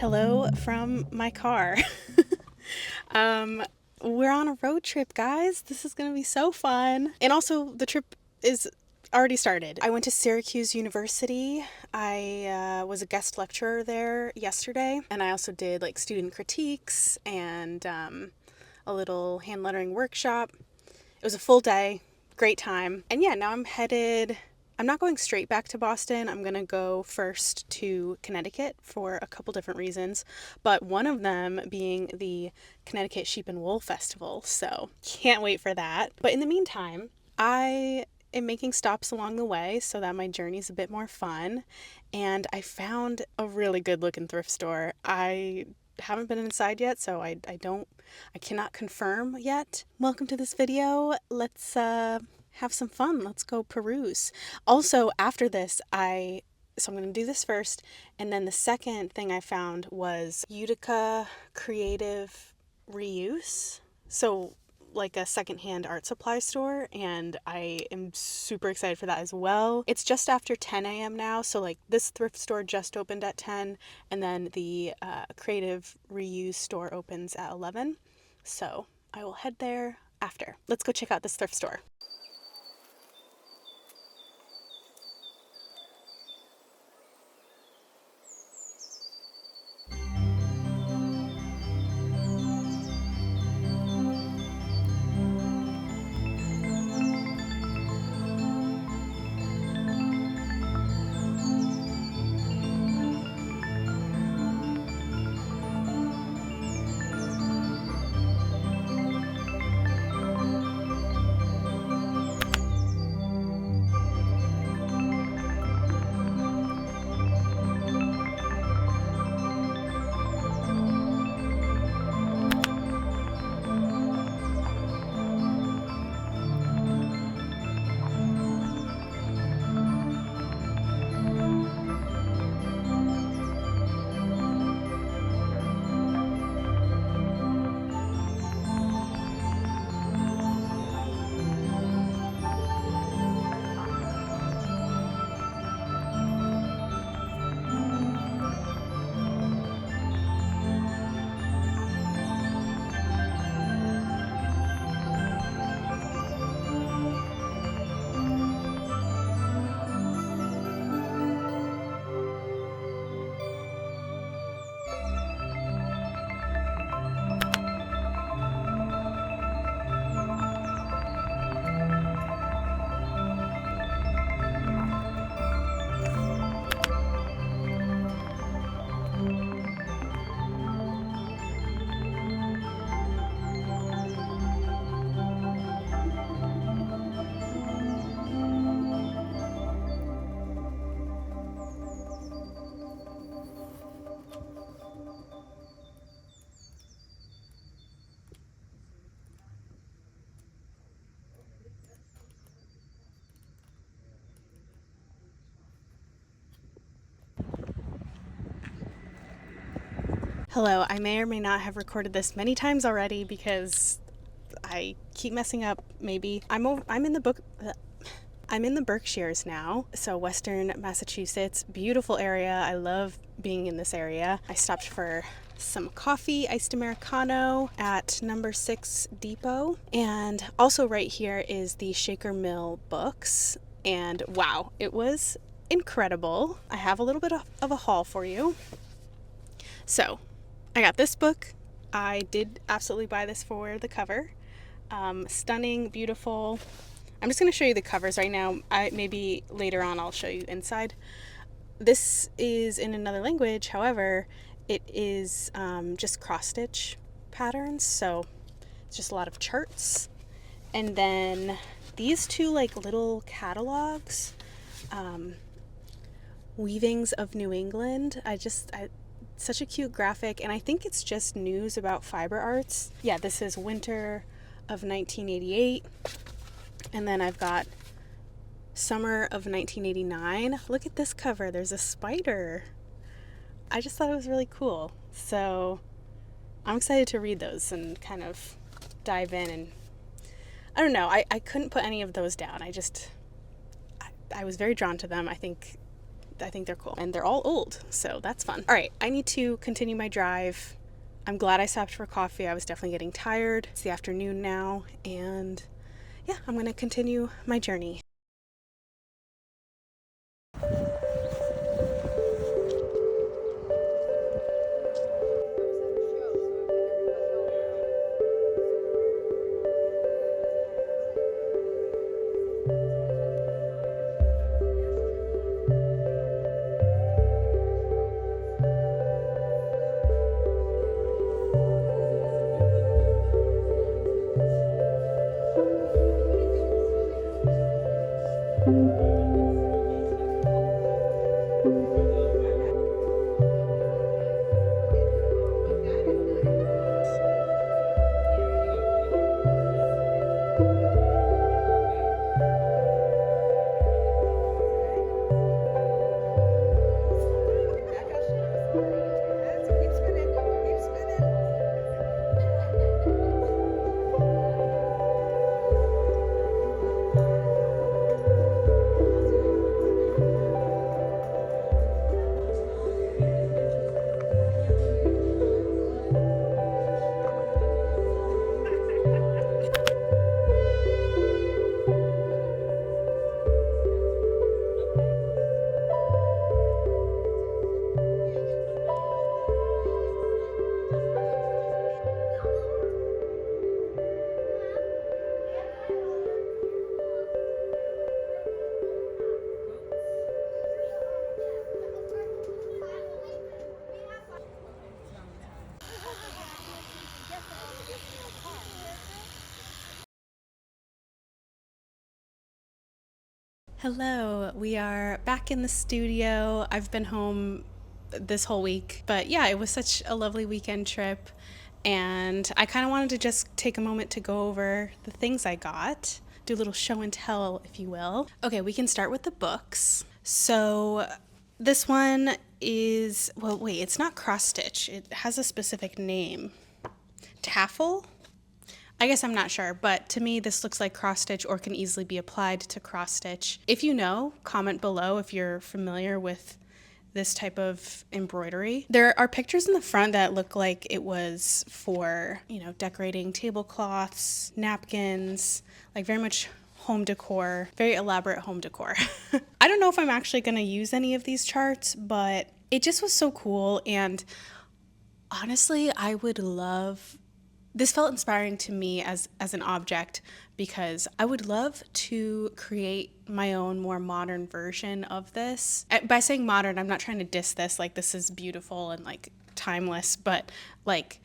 Hello from my car. We're on a road trip, guys. This is going to be so fun. And also, the trip is already started. I went to Syracuse University. I was a guest lecturer there yesterday. And I also did like student critiques and a little hand lettering workshop. It was a full day, great time. And yeah, now I'm not going straight back to Boston. I'm going to go first to Connecticut for a couple different reasons, but one of them being the Connecticut Sheep and Wool Festival. So can't wait for that. But in the meantime, I am making stops along the way so that my journey's a bit more fun. And I found a really good looking thrift store. I haven't been inside yet, so I cannot confirm yet. Welcome to this video. Let's have some fun. Let's go peruse. Also, after this, I'm going to do this first, and then the second thing I found was Udica creative reuse. So like a secondhand art supply store, and I am super excited for that as well. It's just after 10 a.m. now, so like this thrift store just opened at 10, and then the creative reuse store opens at 11. So I will head there after. Let's go check out this thrift store. Hello, I may or may not have recorded this many times already because I keep messing up. Maybe I'm in the Berkshires now, so Western Massachusetts, beautiful area. I love being in this area. I stopped for some coffee, iced Americano at number 6 Depot, and also right here is the Shaker Mill Books, and wow, it was incredible. I have a little bit of a haul for you. So I got this book. I did absolutely buy this for the cover. Stunning, beautiful. I'm just going to show you the covers right now. Maybe later on I'll show you inside. This is in another language. However, it is just cross-stitch patterns. So it's just a lot of charts. And then these two like little catalogs, Weavings of New England. Such a cute graphic, and I think it's just news about fiber arts. Yeah, this is winter of 1988, and then I've got summer of 1989. Look at this cover. There's a spider. I just thought it was really cool. So I'm excited to read those and kind of dive in. And I don't know, I couldn't put any of those down. I was very drawn to them. I think I think they're cool. And they're all old, so that's fun. All right, I need to continue my drive. I'm glad I stopped for coffee. I was definitely getting tired. It's the afternoon now, and yeah, I'm gonna continue my journey. Hello, we are back in the studio. I've been home this whole week, but yeah, it was such a lovely weekend trip, and I kind of wanted to just take a moment to go over the things I got, do a little show and tell, if you will. Okay, we can start with the books. So this one is, well, wait, it's not cross stitch. It has a specific name. Taffel? I guess I'm not sure, but to me this looks like cross stitch or can easily be applied to cross stitch. If you know, comment below if you're familiar with this type of embroidery. There are pictures in the front that look like it was for, decorating tablecloths, napkins, like very much home decor, very elaborate home decor. I don't know if I'm actually going to use any of these charts, but it just was so cool, and honestly, this felt inspiring to me as an object, because I would love to create my own more modern version of this. By saying modern, I'm not trying to diss this, like this is beautiful and like timeless, but like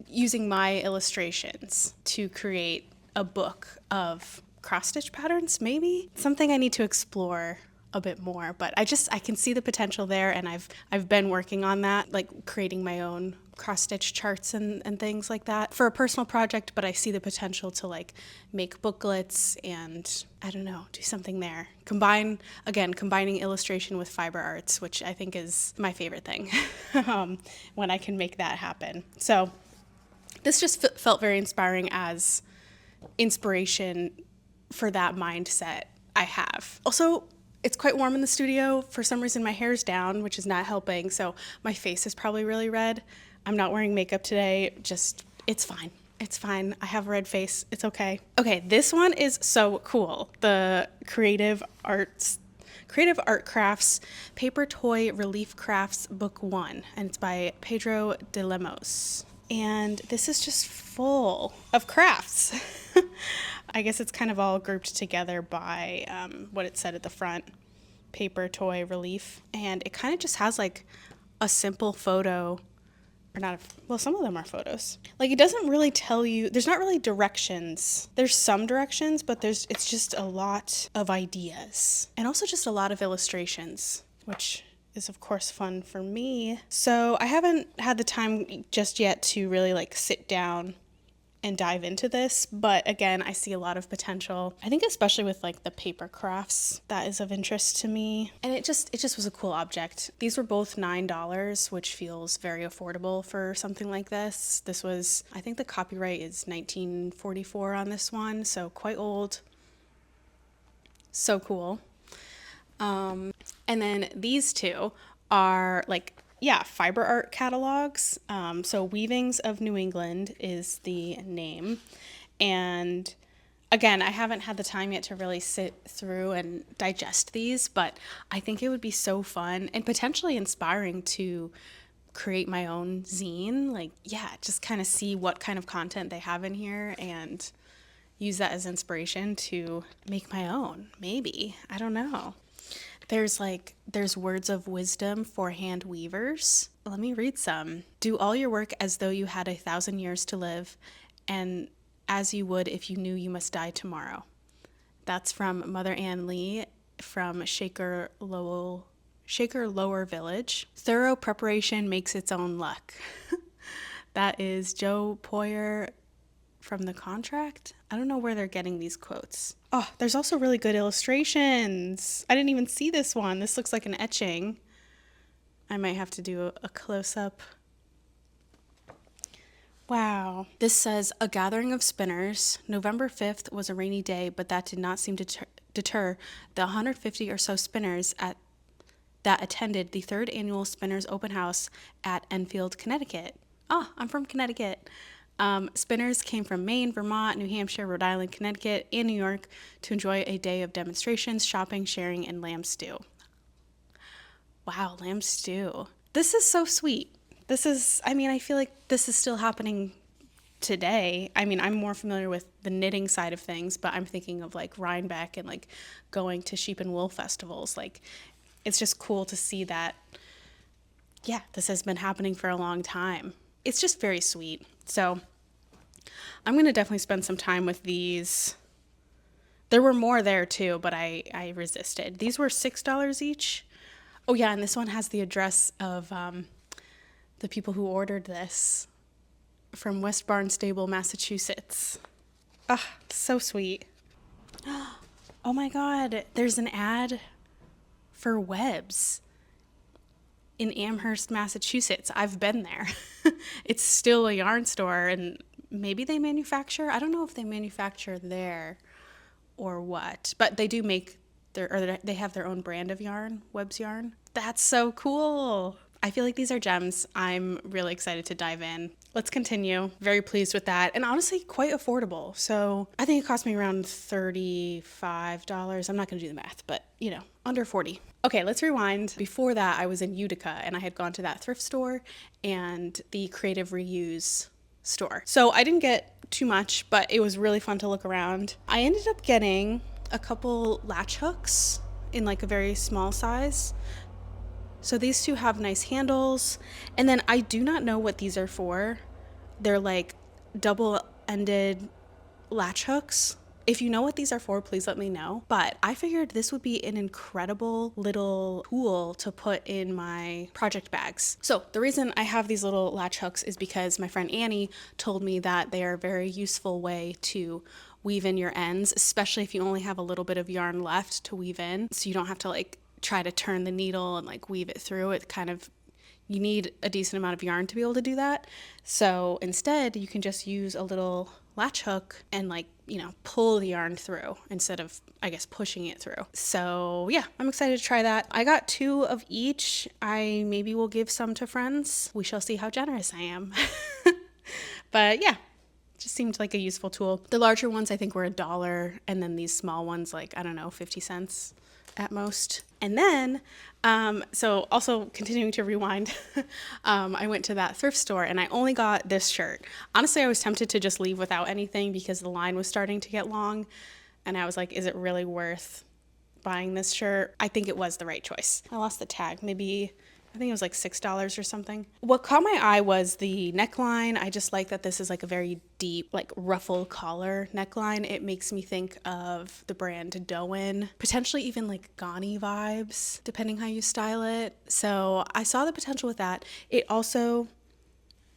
using my illustrations to create a book of cross-stitch patterns, maybe? Something I need to explore a bit more, but I can see the potential there, and I've been working on that, like creating my own cross-stitch charts and things like that for a personal project, but I see the potential to like make booklets and, I don't know, do something there. Combining illustration with fiber arts, which I think is my favorite thing when I can make that happen. So this just felt very inspiring as inspiration for that mindset I have. Also, it's quite warm in the studio. For some reason, my hair's down, which is not helping, so my face is probably really red. I'm not wearing makeup today. It's fine. It's fine. I have a red face. It's okay. Okay, this one is so cool. The Creative Art Crafts Paper Toy Relief Crafts Book 1, and it's by Pedro de Lemos. And this is just full of crafts. I guess it's kind of all grouped together by what it said at the front, Paper Toy Relief. And it kind of just has like a simple photo, or not, some of them are photos. Like it doesn't really tell you, there's not really directions. There's some directions, but it's just a lot of ideas. And also just a lot of illustrations, which is of course fun for me. So I haven't had the time just yet to really like sit down and dive into this, but again, I see a lot of potential. I think especially with like the paper crafts, that is of interest to me. And it just was a cool object. These were both $9, which feels very affordable for something like this. This was, I think the copyright is 1944 on this one, so quite old. So cool. And then these two are like, yeah, fiber art catalogs. So Weavings of New England is the name. And again, I haven't had the time yet to really sit through and digest these, but I think it would be so fun and potentially inspiring to create my own zine. Like, yeah, just kind of see what kind of content they have in here and use that as inspiration to make my own. Maybe. I don't know. There's words of wisdom for hand weavers. Let me read some. Do all your work as though you had 1,000 years to live, and as you would if you knew you must die tomorrow. That's from Mother Ann Lee from Shaker Lower Village. Thorough preparation makes its own luck. That is Joe Poyer from The Contract. I don't know where they're getting these quotes. Oh, there's also really good illustrations. I didn't even see this one. This looks like an etching. I might have to do a close-up. Wow. This says, a gathering of spinners. November 5th was a rainy day, but that did not seem to deter the 150 or so spinners that attended the 3rd annual Spinners Open House at Enfield, Connecticut. Oh, I'm from Connecticut. Spinners came from Maine, Vermont, New Hampshire, Rhode Island, Connecticut, and New York to enjoy a day of demonstrations, shopping, sharing, and lamb stew. Wow, lamb stew. This is so sweet. I feel like this is still happening today. I mean, I'm more familiar with the knitting side of things, but I'm thinking of like Rhinebeck and like going to sheep and wool festivals. Like, it's just cool to see that, yeah, this has been happening for a long time. It's just very sweet. So I'm going to definitely spend some time with these. There were more there too, but I resisted. These were $6 each. Oh yeah, and this one has the address of the people who ordered this from West Barnstable, Massachusetts. Ah, so sweet. Oh my God, there's an ad for Webb's in Amherst, Massachusetts. I've been there. It's still a yarn store, and maybe they manufacture. I don't know if they manufacture there or what, but they do make they have their own brand of yarn, Webb's yarn. That's so cool. I feel like these are gems. I'm really excited to dive in. Let's continue. Very pleased with that. And honestly, quite affordable. So I think it cost me around $35. I'm not going to do the math, but under 40. Okay, let's rewind. Before that, I was in Udica and I had gone to that thrift store and the creative reuse store. So I didn't get too much, but it was really fun to look around. I ended up getting a couple latch hooks in like a very small size. So these two have nice handles, and then I do not know what these are for. They're like double-ended latch hooks. If you know what these are for, please let me know. But I figured this would be an incredible little tool to put in my project bags. So the reason I have these little latch hooks is because my friend Annie told me that they are a very useful way to weave in your ends, especially if you only have a little bit of yarn left to weave in. So you don't have to like try to turn the needle and like weave it through. You need a decent amount of yarn to be able to do that. So instead you can just use a little latch hook and pull the yarn through instead of, I guess, pushing it through. So yeah, I'm excited to try that. I got 2 of each. I maybe will give some to friends. We shall see how generous I am. But yeah, just seemed like a useful tool. The larger ones I think were $1, and then these small ones, like, I don't know, 50 cents at most. And then, so also continuing to rewind, I went to that thrift store and I only got this shirt. Honestly, I was tempted to just leave without anything because the line was starting to get long. And I was like, is it really worth buying this shirt? I think it was the right choice. I lost the tag. I think it was like $6 or something. What caught my eye was the neckline. I just like that this is like a very deep, like ruffle collar neckline. It makes me think of the brand Doan, potentially even like Ghani vibes, depending how you style it. So I saw the potential with that. It also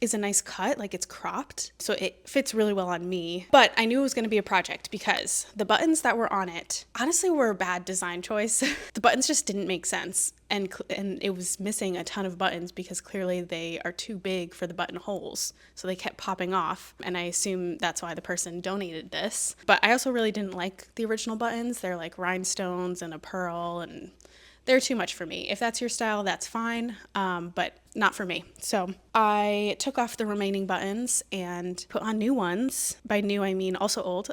is a nice cut, like it's cropped, so it fits really well on me. But I knew it was going to be a project because the buttons that were on it honestly were a bad design choice. The buttons just didn't make sense, and it was missing a ton of buttons because clearly they are too big for the button holes, so they kept popping off, and I assume that's why the person donated this. But I also really didn't like the original buttons. They're like rhinestones and a pearl, and they're too much for me. If that's your style, that's fine, but not for me. So I took off the remaining buttons and put on new ones. By new, I mean also old.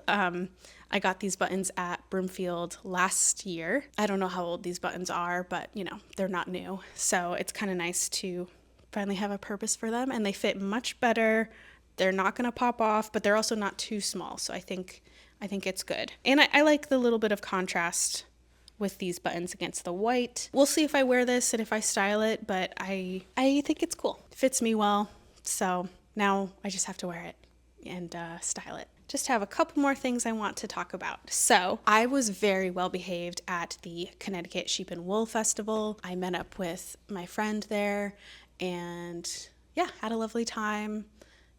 I got these buttons at Broomfield last year. I don't know how old these buttons are, but they're not new. So it's kind of nice to finally have a purpose for them, and they fit much better. They're not going to pop off, but they're also not too small. So I think it's good. And I like the little bit of contrast with these buttons against the white. We'll see if I wear this and if I style it, but I think it's cool. It fits me well. So now I just have to wear it and style it. Just have a couple more things I want to talk about. So I was very well behaved at the Connecticut Sheep and Wool Festival. I met up with my friend there and had a lovely time.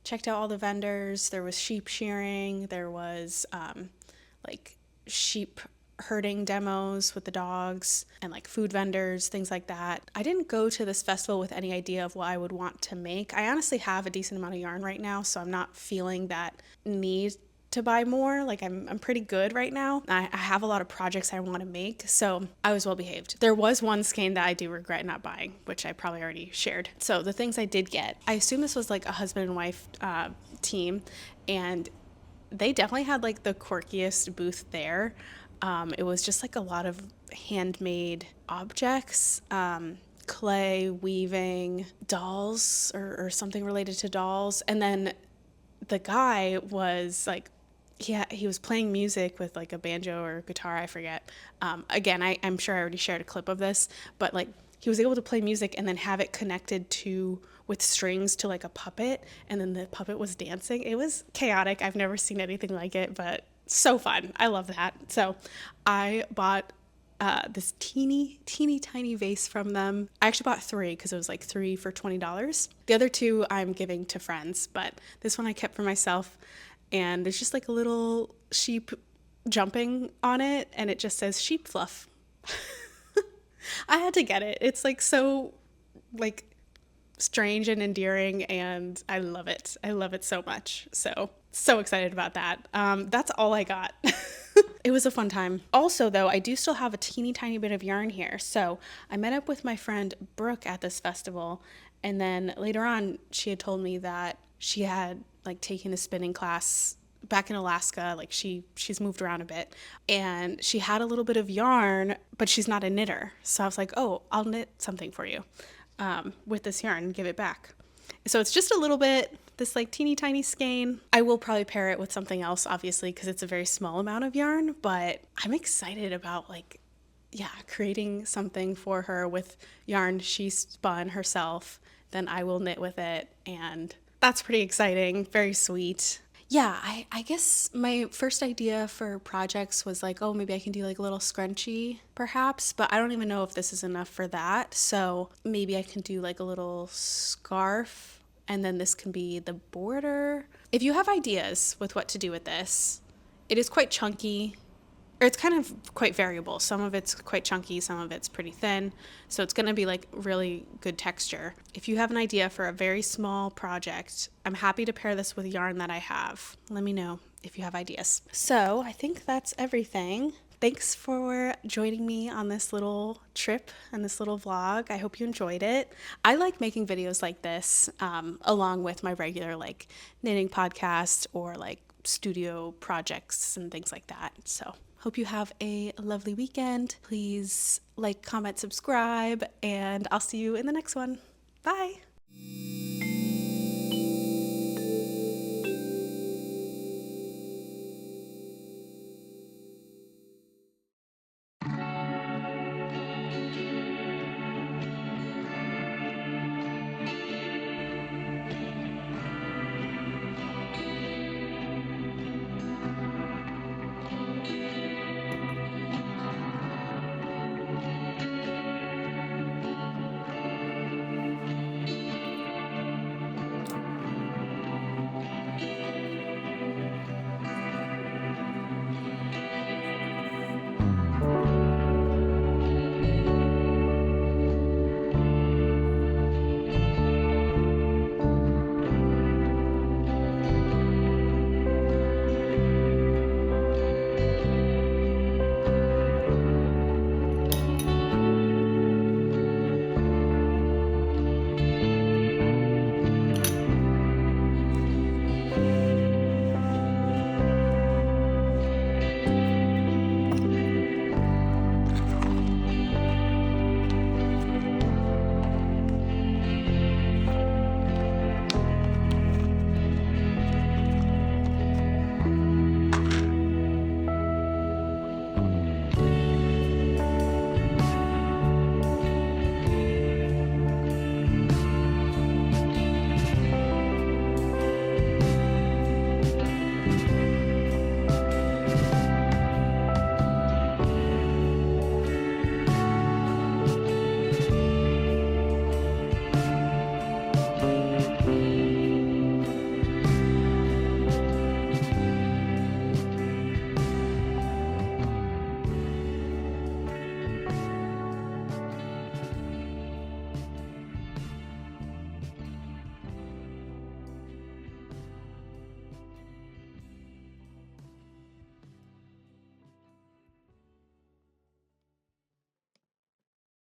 Checked out all the vendors. There was sheep shearing. There was like sheep herding demos with the dogs and like food vendors, things like that. I didn't go to this festival with any idea of what I would want to make. I honestly have a decent amount of yarn right now, so I'm not feeling that need to buy more. Like I'm pretty good right now. I have a lot of projects I want to make, so I was well behaved. There was one skein that I do regret not buying, which I probably already shared. So the things I did get, I assume this was like a husband and wife team, and they definitely had like the quirkiest booth there. It was just like a lot of handmade objects, clay, weaving, dolls or something related to dolls. And then the guy was like, he was playing music with like a banjo or guitar, I forget. Again, I'm sure I already shared a clip of this, but like he was able to play music and then have it connected with strings to like a puppet, and then the puppet was dancing. It was chaotic. I've never seen anything like it, but so fun. I love that. So I bought this teeny tiny vase from them. I actually bought 3 because it was like 3 for $20. The other 2 I'm giving to friends, but this one I kept for myself. And there's just like a little sheep jumping on it, and it just says sheep fluff. I had to get it. It's like so like strange and endearing, and I love it. I love it so much. So excited about that. That's all I got. It was a fun time. Also, though, I do still have a teeny tiny bit of yarn here. So I met up with my friend Brooke at this festival, and then later on, she had told me that she had like taken a spinning class back in Alaska. Like she's moved around a bit, and she had a little bit of yarn, but she's not a knitter. So I was like, oh, I'll knit something for you with this yarn and give it back. So it's just a little bit, this like teeny tiny skein. I will probably pair it with something else, obviously, because it's a very small amount of yarn, but I'm excited about creating something for her with yarn she spun herself. Then I will knit with it, and that's pretty exciting, very sweet. Yeah, I guess my first idea for projects was like, oh, maybe I can do like a little scrunchie perhaps, but I don't even know if this is enough for that. So maybe I can do like a little scarf, and then this can be the border. If you have ideas with what to do with this, it is quite chunky, or it's kind of quite variable. Some of it's quite chunky, some of it's pretty thin. So it's gonna be like really good texture. If you have an idea for a very small project, I'm happy to pair this with yarn that I have. Let me know if you have ideas. So I think that's everything. Thanks for joining me on this little trip and this little vlog. I hope you enjoyed it. I like making videos like this, along with my regular like knitting podcast or like studio projects and things like that. So hope you have a lovely weekend. Please like, comment, subscribe, and I'll see you in the next one. Bye.